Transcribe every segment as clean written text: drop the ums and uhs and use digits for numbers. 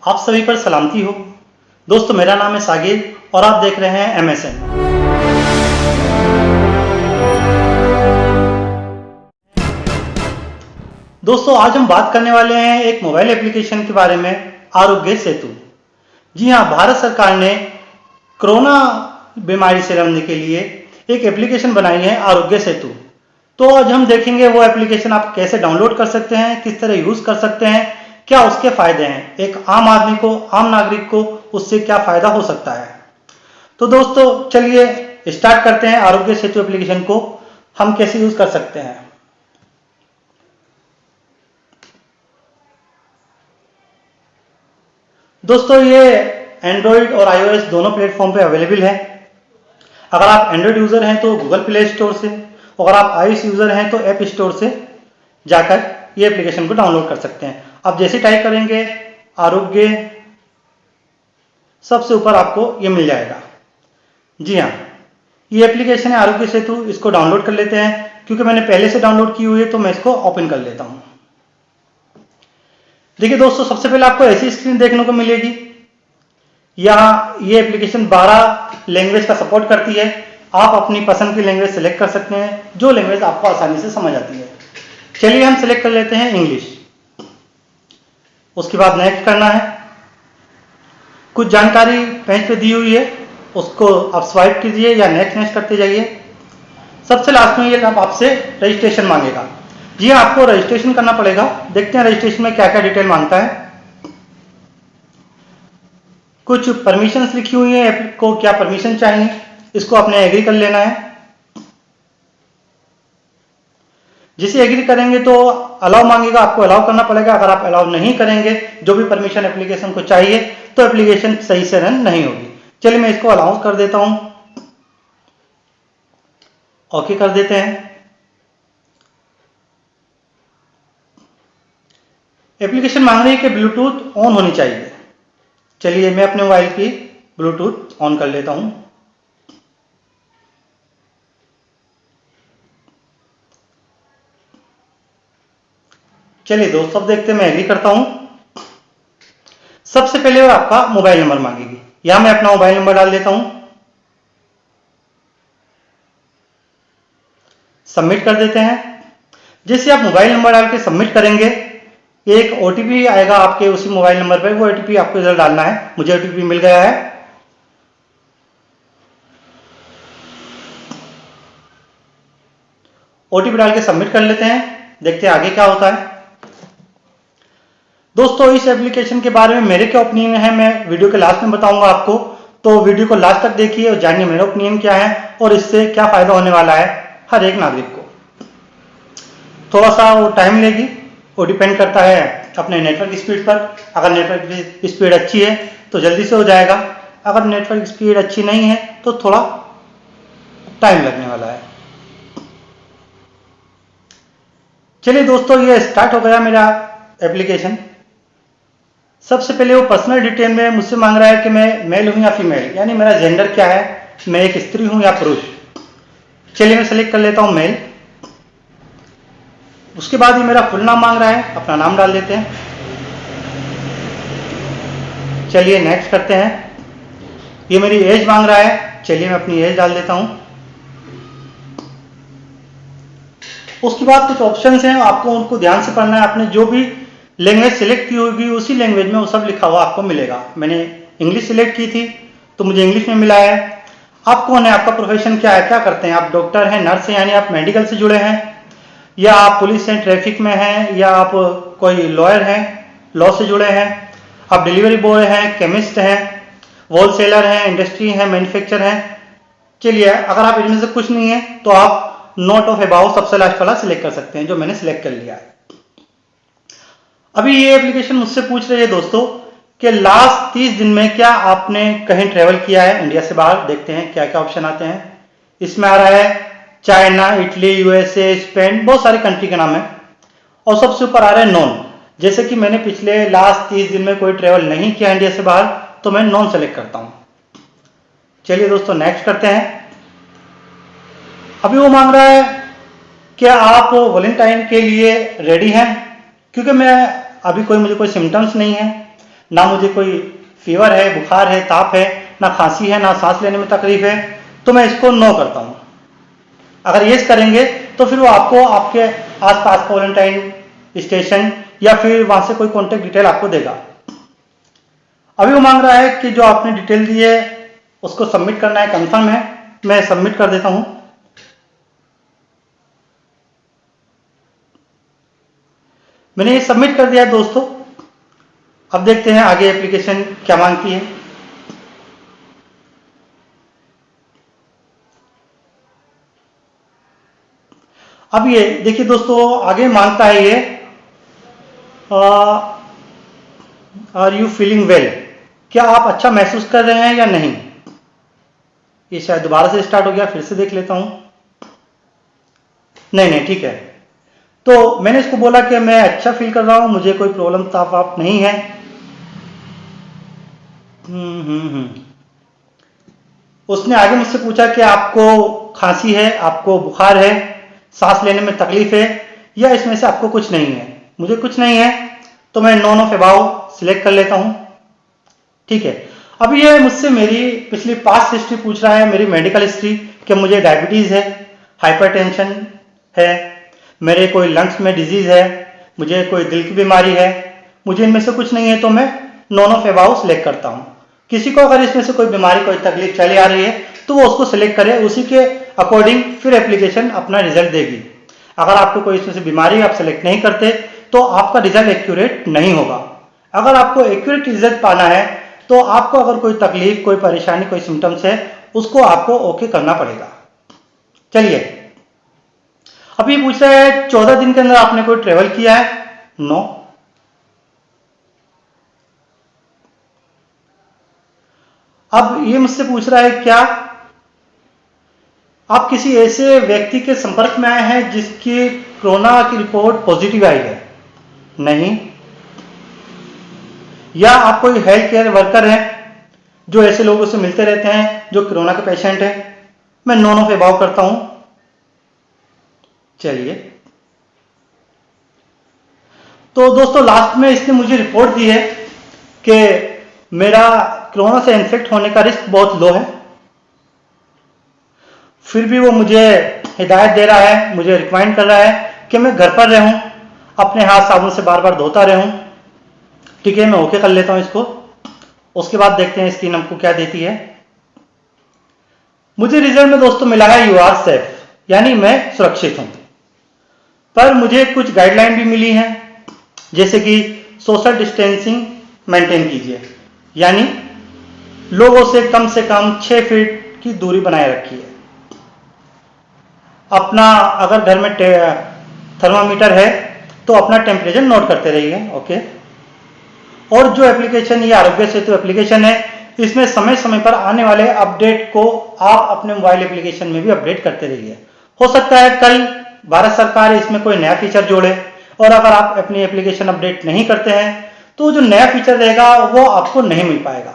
आप सभी पर सलामती हो। दोस्तों, मेरा नाम है सागिर और आप देख रहे हैं MSN। दोस्तों, आज हम बात करने वाले हैं एक मोबाइल एप्लीकेशन के बारे में, आरोग्य सेतु। जी हाँ, भारत सरकार ने कोरोना बीमारी से लड़ने के लिए एक एप्लीकेशन बनाई है, आरोग्य सेतु। तो आज हम देखेंगे वो एप्लीकेशन आप कैसे डाउनलोड कर सकते हैं, किस तरह यूज कर सकते हैं, क्या उसके फायदे हैं, एक आम आदमी को, आम नागरिक को उससे क्या फायदा हो सकता है। तो दोस्तों, चलिए स्टार्ट करते हैं आरोग्य सेतु एप्लीकेशन को हम कैसे यूज कर सकते हैं। दोस्तों, ये एंड्रॉइड और iOS दोनों प्लेटफॉर्म पे अवेलेबल है। अगर आप एंड्रॉइड यूजर हैं तो गूगल प्ले स्टोर से, अगर आप iOS यूजर हैं तो ऐप स्टोर से जाकर ये एप्लीकेशन को डाउनलोड कर सकते हैं। आप जैसे टाइप करेंगे आरोग्य, सबसे ऊपर आपको ये मिल जाएगा। जी हाँ, ये एप्लीकेशन है आरोग्य सेतु। इसको डाउनलोड कर लेते हैं। क्योंकि मैंने पहले से डाउनलोड की हुई है तो मैं इसको ओपन कर लेता हूं। देखिए दोस्तों, सबसे पहले आपको ऐसी स्क्रीन देखने को मिलेगी। यहाँ ये एप्लीकेशन 12 लैंग्वेज का सपोर्ट करती है। आप अपनी पसंद की लैंग्वेज सेलेक्ट कर सकते हैं, जो लैंग्वेज आपको आसानी से समझ आती है। चलिए हम सेलेक्ट कर लेते हैं इंग्लिश। उसके बाद नेक्स्ट करना है। कुछ जानकारी पेज पे दी हुई है, उसको आप स्वाइप कीजिए या नेक्स्ट नेक्स्ट करते जाइए। सबसे लास्ट में ये आपसे रजिस्ट्रेशन मांगेगा। जी हाँ, आपको रजिस्ट्रेशन करना पड़ेगा। देखते हैं रजिस्ट्रेशन में क्या क्या डिटेल मांगता है। कुछ परमिशंस लिखी हुई है, ऐप को क्या परमिशन चाहिए, इसको आपने एग्री कर लेना है। जिसे एग्री करेंगे तो अलाउ मांगेगा, आपको अलाउ करना पड़ेगा। अगर आप अलाउ नहीं करेंगे जो भी परमिशन एप्लीकेशन को चाहिए तो एप्लीकेशन सही से रन नहीं होगी। चलिए मैं इसको अलाउ कर देता हूं, ओके कर देते हैं। एप्लीकेशन मांग रही है कि ब्लूटूथ ऑन होनी चाहिए। चलिए मैं अपने मोबाइल की ब्लूटूथ ऑन कर लेता हूं। चलिए दोस्तों, अब देखते हैं, मैं एग्री करता हूं। सबसे पहले वो आपका मोबाइल नंबर मांगेगी। यहां मैं अपना मोबाइल नंबर डाल देता हूं, सबमिट कर देते हैं। जैसे आप मोबाइल नंबर डाल के सबमिट करेंगे, एक OTP आएगा आपके उसी मोबाइल नंबर पर। वो OTP आपको इधर डालना है। मुझे OTP मिल गया है। OTP डाल के सबमिट कर लेते हैं। देखते हैं आगे क्या होता है। दोस्तों, इस एप्लीकेशन के बारे में मेरे क्या ओपिनियन है, मैं वीडियो के लास्ट में बताऊंगा आपको। तो वीडियो को लास्ट तक देखिए और जानिए मेरा ओपिनियन क्या है और इससे क्या फायदा होने वाला है हर एक नागरिक को। थोड़ा सा वो टाइम लेगी, वो डिपेंड करता है अपने नेटवर्क स्पीड पर। अगर नेटवर्क स्पीड अच्छी है तो जल्दी से हो जाएगा। अगर नेटवर्क स्पीड अच्छी नहीं है तो थोड़ा टाइम लगने वाला है। चलिए दोस्तों, ये स्टार्ट हो गया मेरा एप्लीकेशन। सबसे पहले वो पर्सनल डिटेल में मुझसे मांग रहा है कि मैं मेल हूं या फीमेल, यानी मेरा जेंडर क्या है, मैं एक स्त्री हूं या पुरुष। चलिए मैं सेलेक्ट कर लेता हूं मेल। उसके बाद ये मेरा फुल नाम मांग रहा है, अपना नाम डाल देते हैं। चलिए नेक्स्ट करते हैं। ये मेरी एज मांग रहा है, चलिए मैं अपनी एज डाल देता हूं। उसके बाद कुछ ऑप्शंस हैं, आपको उनको ध्यान से पढ़ना है। आपने जो भी लैंग्वेज सिलेक्ट की होगी उसी लैंग्वेज में वो सब लिखा हुआ आपको मिलेगा। मैंने इंग्लिश सिलेक्ट की थी तो मुझे इंग्लिश में मिला है। आप कौन है, आपका प्रोफेशन क्या है, क्या करते हैं, आप डॉक्टर हैं, नर्स हैं, यानी आप मेडिकल से जुड़े हैं, या आप पुलिस हैं, ट्रैफिक में हैं, या आप कोई लॉयर हैं, लॉ से जुड़े हैं, आप डिलीवरी बॉय हैं, केमिस्ट हैं, होलसेलर हैं, इंडस्ट्री हैं, मैन्युफैक्चर हैं। चलिए, अगर आप इनमें से कुछ नहीं है तो आप नोट ऑफ अबाउट सबसे लास्ट वाला सिलेक्ट कर सकते हैं, जो मैंने सिलेक्ट कर लिया है। अभी ये एप्लीकेशन मुझसे पूछ रही है दोस्तों कि लास्ट 30 दिन में क्या आपने कहीं ट्रेवल किया है इंडिया से बाहर। देखते हैं क्या क्या ऑप्शन आते हैं। इसमें आ रहा है चाइना, इटली, USA, स्पेन, बहुत सारी कंट्री के नाम है। और सबसे ऊपर आ रहा है नॉन। जैसे कि मैंने पिछले लास्ट 30 दिन में कोई ट्रेवल नहीं किया इंडिया से बाहर, तो मैं नॉन सेलेक्ट करता हूं। चलिए दोस्तों नेक्स्ट करते हैं। अभी वो मांग रहा है कि आप वैलेंटाइन के लिए रेडी हैं। क्योंकि मैं अभी मुझे कोई सिम्टम्स नहीं है, ना मुझे कोई फीवर है, बुखार है, ताप है, ना खांसी है, ना सांस लेने में तकलीफ है, तो मैं इसको नो करता हूँ। अगर यस करेंगे तो फिर वो आपको आपके आसपास क्वारंटाइन स्टेशन या फिर वहां से कोई कॉन्टेक्ट डिटेल आपको देगा। अभी वो मांग रहा है कि जो आपने डिटेल दी है उसको सबमिट करना है, कंफर्म है। मैं सबमिट कर देता हूं। मैंने ये सबमिट कर दिया है दोस्तों। अब देखते हैं आगे एप्लीकेशन क्या मांगती है। अब ये देखिए दोस्तों, आगे मांगता है ये आर यू फीलिंग वेल, क्या आप अच्छा महसूस कर रहे हैं या नहीं। ये शायद दोबारा से स्टार्ट हो गया, फिर से देख लेता हूं। नहीं, ठीक है। तो मैंने इसको बोला कि मैं अच्छा फील कर रहा हूं, मुझे कोई प्रॉब्लम ताप आप नहीं है। उसने आगे मुझसे पूछा कि आपको खांसी है, आपको बुखार है, सांस लेने में तकलीफ है, या इसमें से आपको कुछ नहीं है। मुझे कुछ नहीं है तो मैं नॉन ऑफ अबाउ सिलेक्ट कर लेता हूं। ठीक है। अब ये मुझसे मेरी पिछली पास्ट हिस्ट्री पूछ रहा है, मेरी मेडिकल हिस्ट्री, कि मुझे डायबिटीज है, हाइपरटेंशन है, मेरे कोई लंग्स में डिजीज है, मुझे कोई दिल की बीमारी है। मुझे इनमें से कुछ नहीं है तो मैं नॉन ऑफ अबाउ सिलेक्ट करता हूं। किसी को अगर इसमें से कोई बीमारी, कोई तकलीफ चली आ रही है तो वो उसको सिलेक्ट करे, उसी के अकॉर्डिंग फिर एप्लीकेशन अपना रिजल्ट देगी। अगर आपको कोई इसमें से बीमारी आप सिलेक्ट नहीं करते तो आपका रिजल्ट एक्यूरेट नहीं होगा। अगर आपको एक्यूरेट रिजल्ट पाना है तो आपको अगर कोई तकलीफ, कोई परेशानी, कोई सिम्टम्स है, उसको आपको ओके करना पड़ेगा। चलिए, अभी पूछ रहा है 14 दिन के अंदर आपने कोई ट्रेवल किया है। नो। अब ये मुझसे पूछ रहा है क्या आप किसी ऐसे व्यक्ति के संपर्क में आए हैं जिसकी कोरोना की रिपोर्ट पॉजिटिव आई है। नहीं। या आप कोई हेल्थ केयर वर्कर हैं जो ऐसे लोगों से मिलते रहते हैं जो कोरोना के पेशेंट है। मैं नॉन ऑफ अबाउ करता हूं। चलिए, तो दोस्तों लास्ट में इसने मुझे रिपोर्ट दी है कि मेरा कोरोना से इन्फेक्ट होने का रिस्क बहुत लो है। फिर भी वो मुझे हिदायत दे रहा है, मुझे रिकमेंड कर रहा है कि मैं घर पर रहूं, अपने हाथ साबुन से बार बार धोता रहूं। ठीक है, मैं ओके कर लेता हूं इसको। उसके बाद देखते हैं स्क्रीन हमको क्या देती है। मुझे रिजल्ट में दोस्तों मिला है यू आर सेफ, यानी मैं सुरक्षित हूं। पर मुझे कुछ गाइडलाइन भी मिली हैं, जैसे कि सोशल डिस्टेंसिंग मेंटेन कीजिए, यानी लोगों से कम 6 फीट की दूरी बनाए रखिए। अपना अगर घर में थर्मामीटर है तो अपना टेम्परेचर नोट करते रहिए। ओके। और जो एप्लीकेशन, ये आरोग्य सेतु एप्लीकेशन है, इसमें समय समय पर आने वाले अपडेट को आप अपने मोबाइल एप्लीकेशन में भी अपडेट करते रहिए। हो सकता है कल भारत सरकार इसमें कोई नया फीचर जोड़े, और अगर आप अपनी एप्लीकेशन अपडेट नहीं करते हैं तो जो नया फीचर रहेगा वो आपको नहीं मिल पाएगा।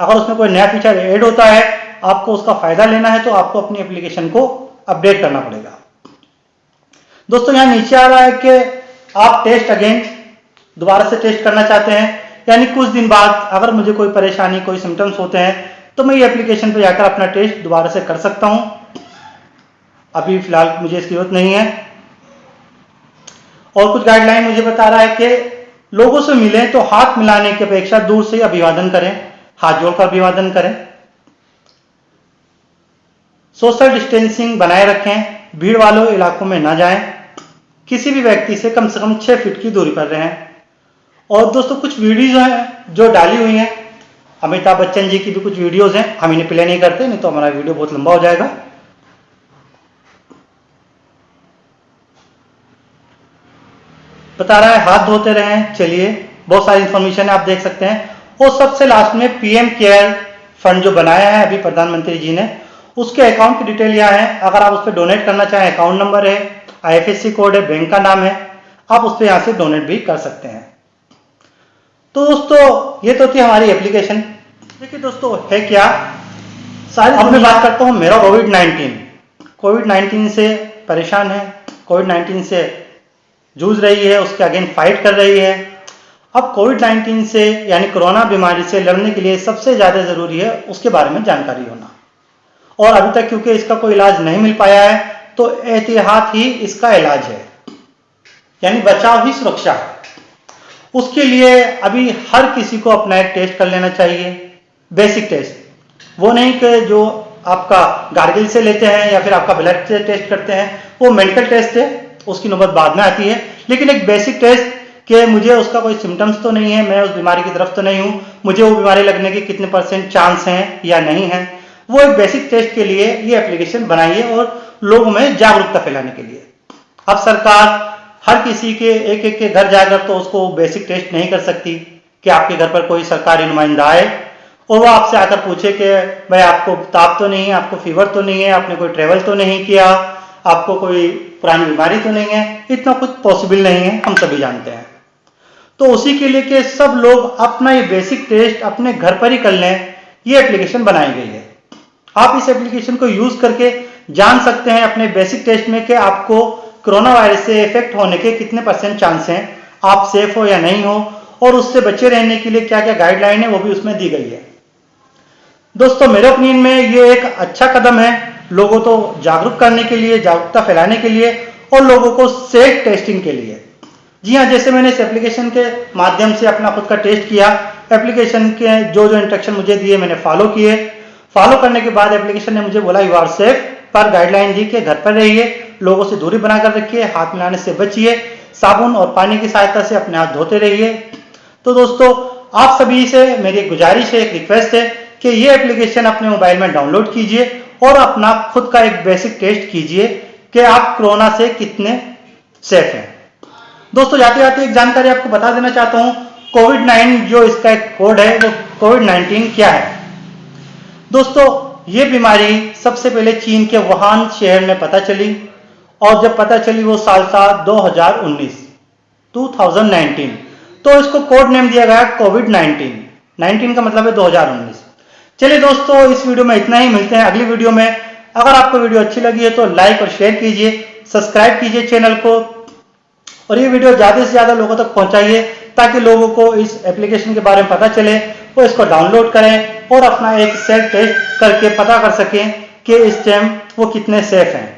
अगर उसमें कोई नया फीचर ऐड होता है, आपको उसका फायदा लेना है तो आपको अपनी एप्लीकेशन को अपडेट करना पड़ेगा। दोस्तों यहां नीचे आ रहा है कि आप टेस्ट अगेन, दोबारा से टेस्ट करना चाहते हैं, यानी कुछ दिन बाद अगर मुझे कोई परेशानी, कोई सिम्टम्स होते हैं तो मैं ये एप्लीकेशन पे जाकर अपना टेस्ट दोबारा से कर सकता हूं। अभी फिलहाल मुझे इसकी जरूरत नहीं है। और कुछ गाइडलाइन मुझे बता रहा है कि लोगों से मिलें तो हाथ मिलाने की अपेक्षा दूर से अभिवादन करें, हाथ जोड़कर अभिवादन करें, सोशल डिस्टेंसिंग बनाए रखें, भीड़ वालों इलाकों में ना जाएं, किसी भी व्यक्ति से कम 6 फीट की दूरी पर रहें। और दोस्तों कुछ वीडियोज हैं जो डाली हुई हैं, अमिताभ बच्चन जी की भी कुछ वीडियोज हैं, हम इन्हें प्ले नहीं करते, नहीं तो हमारा वीडियो बहुत लंबा हो जाएगा। बता रहा है हाथ धोते रहें। चलिए, बहुत सारी इंफॉर्मेशन है, आप देख सकते हैं। और सबसे लास्ट में पीएम केयर फंड जो बनाया है अभी प्रधानमंत्री जी ने, उसके अकाउंट की डिटेल यहाँ है। अगर आप उस पर डोनेट करना चाहें, अकाउंट नंबर है, आईएफएससी कोड है, बैंक का नाम है, आप उस पर यहाँ से डोनेट भी कर सकते हैं। तो दोस्तों ये तो थी हमारी एप्लीकेशन। देखिए दोस्तों है क्या, अब मैं बात करता हूँ मेरा कोविड-19 से परेशान है, कोविड-19 से जूझ रही है, उसके अगेंस्ट फाइट कर रही है। अब कोविड-19 से यानी कोरोना बीमारी से लड़ने के लिए सबसे ज़्यादा ज़रूरी है उसके बारे में जानकारी होना। और अभी तक क्योंकि इसका कोई इलाज नहीं मिल पाया है तो एहतियात ही इसका इलाज है, यानी बचाव ही सुरक्षा है। उसके लिए अभी हर किसी को अपना एक टेस्ट कर लेना चाहिए, बेसिक टेस्ट। वो नहीं कि जो आपका गार्गिल से लेते हैं या फिर आपका ब्लड से टेस्ट करते हैं, वो मेडिकल टेस्ट है, उसकी नौबत बाद में आती है। लेकिन एक बेसिक टेस्ट कि मुझे उसका कोई सिम्टम्स तो नहीं है, मैं उस बीमारी की तरफ तो नहीं हूं, मुझे वो बीमारी लगने के कितने % चांस हैं या नहीं है, वो एक बेसिक टेस्ट के लिए ये एप्लीकेशन बनाई है और लोगों में जागरूकता फैलाने के लिए। अब सरकार हर किसी के एक के घर जाकर तो उसको बेसिक टेस्ट नहीं कर सकती कि आपके घर पर कोई सरकारी नुमाइंदा आए और वो आपसे आकर पूछे कि भाई आपको ताप तो नहीं है, आपको फीवर तो नहीं है, आपने कोई ट्रेवल तो नहीं किया, आपको कोई पुरानी बीमारी तो नहीं है। इतना कुछ पॉसिबल नहीं है, हम सभी जानते हैं। तो उसी के लिए कि सब लोग अपना ये बेसिक टेस्ट अपने घर पर ही कर लें, ये एप्लीकेशन बनाई गई है। आप इस एप्लीकेशन को यूज करके जान सकते हैं अपने बेसिक टेस्ट में कि आपको कोरोना वायरस से इफेक्ट होने के कितने % चांस हैं, आप सेफ हो या नहीं हो, और उससे बचे रहने के लिए क्या क्या गाइडलाइन है वो भी उसमें दी गई है। दोस्तों मेरे ओपिनियन में ये एक अच्छा कदम है लोगों को जागरूक करने के लिए, जागरूकता फैलाने के लिए और लोगों को सेफ टेस्टिंग के लिए। जी हाँ, जैसे मैंने इस एप्लीकेशन के माध्यम से अपना खुद का टेस्ट किया, एप्लीकेशन के जो इंस्ट्रक्शन मुझे दिए मैंने फॉलो किए। फॉलो करने के बाद एप्लीकेशन ने मुझे बोला यू आर सेफ, पर गाइडलाइन दी कि घर पर रहिए, लोगों से दूरी बनाकर रखिए, हाथ मिलाने से बचिए, साबुन और पानी की सहायता से अपने हाथ धोते रहिए। तो दोस्तों आप सभी से मेरी एक गुजारिश है, एक रिक्वेस्ट है कि ये एप्लीकेशन अपने मोबाइल में डाउनलोड कीजिए और अपना खुद का एक बेसिक टेस्ट कीजिए कि आप कोरोना से कितने सेफ हैं। दोस्तों जाते जाते एक जानकारी आपको बता देना चाहता हूं, कोविड-19 जो इसका एक कोड है वो कोविड-19 क्या है। दोस्तों ये बीमारी सबसे पहले चीन के वुहान शहर में पता चली और जब पता चली वो साल था 2019, तो इसको कोड नेम दिया गया कोविड-19। 19 का मतलब है 2019। चलिए दोस्तों इस वीडियो में इतना ही, मिलते हैं अगली वीडियो में। अगर आपको वीडियो अच्छी लगी है तो लाइक और शेयर कीजिए, सब्सक्राइब कीजिए चैनल को और ये वीडियो ज्यादा से ज्यादा लोगों तक पहुंचाइए ताकि लोगों को इस एप्लीकेशन के बारे में पता चले, वो इसको डाउनलोड करें और अपना एक सेल्फ टेस्ट करके पता कर सकें कि इस टाइम वो कितने सेफ हैं।